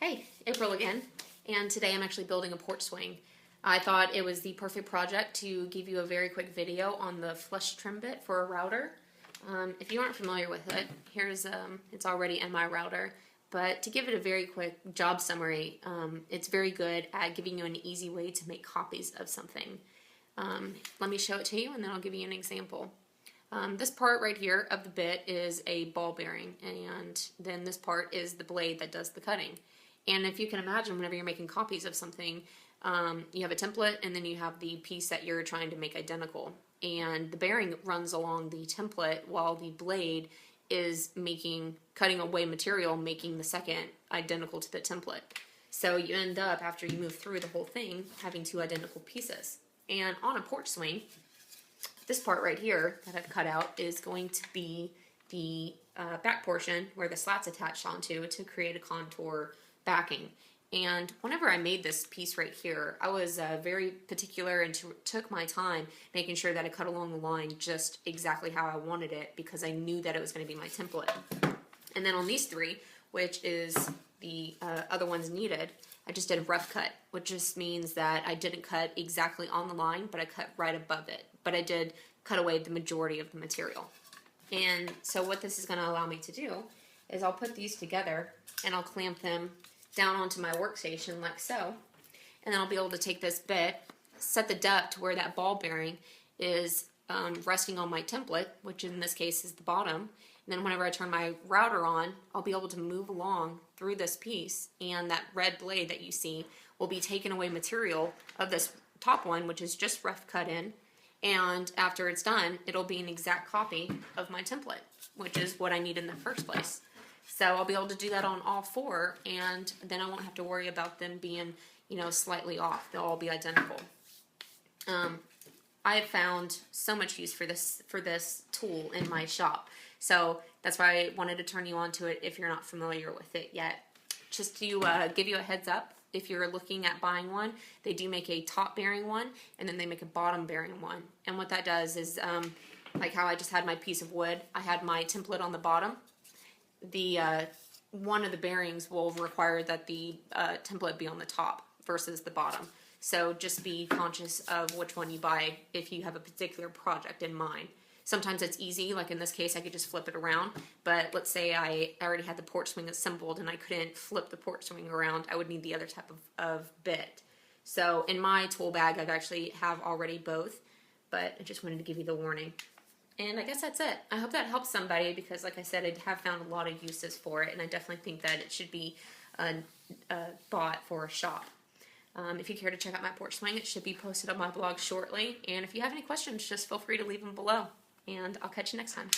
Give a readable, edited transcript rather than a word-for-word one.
Hey, April again, and today I'm actually building a porch swing. I thought it was the perfect project to give you a very quick video on the flush trim bit for a router. If you aren't familiar with it, it's already in my router, but to give it a very quick job summary, it's very good at giving you an easy way to make copies of something. Let me show it to you and then I'll give you an example. This part right here of the bit is a ball bearing, and then this part is the blade that does the cutting. And if you can imagine, whenever you're making copies of something, you have a template and then you have the piece that you're trying to make identical. And the bearing runs along the template while the blade is cutting away material, making the second identical to the template. So you end up, after you move through the whole thing, having two identical pieces. And on a porch swing, this part right here that I've cut out is going to be the back portion where the slat's attached onto to create a contour backing. And whenever I made this piece right here, I was very particular and took my time making sure that I cut along the line just exactly how I wanted it, because I knew that it was going to be my template. And then on these three, which is the other ones needed, I just did a rough cut, which just means that I didn't cut exactly on the line, but I cut right above it. But I did cut away the majority of the material. And so what this is going to allow me to do is I'll put these together and I'll clamp them down onto my workstation like so, and then I'll be able to take this bit, set the depth to where that ball bearing is resting on my template, which in this case is the bottom, and then whenever I turn my router on, I'll be able to move along through this piece, and that red blade that you see will be taking away material of this top one, which is just rough cut in, and after it's done, it'll be an exact copy of my template, which is what I need in the first place. So I'll be able to do that on all four, and then I won't have to worry about them being, slightly off. They'll all be identical. I have found so much use for this tool in my shop. So that's why I wanted to turn you on to it if you're not familiar with it yet. Just to give you a heads up, if you're looking at buying one, they do make a top bearing one, and then they make a bottom bearing one. And what that does is, like how I just had my piece of wood, I had my template on the bottom. The one of the bearings will require that the template be on the top versus the bottom. So just be conscious of which one you buy if you have a particular project in mind. Sometimes it's easy, like in this case I could just flip it around, but let's say I already had the porch swing assembled and I couldn't flip the porch swing around, I would need the other type of bit. So in my tool bag I've actually have already both, but I just wanted to give you the warning. And I guess that's it. I hope that helps somebody, because like I said, I have found a lot of uses for it, and I definitely think that it should be bought for a shop. If you care to check out my porch swing, it should be posted on my blog shortly. And if you have any questions, just feel free to leave them below. And I'll catch you next time.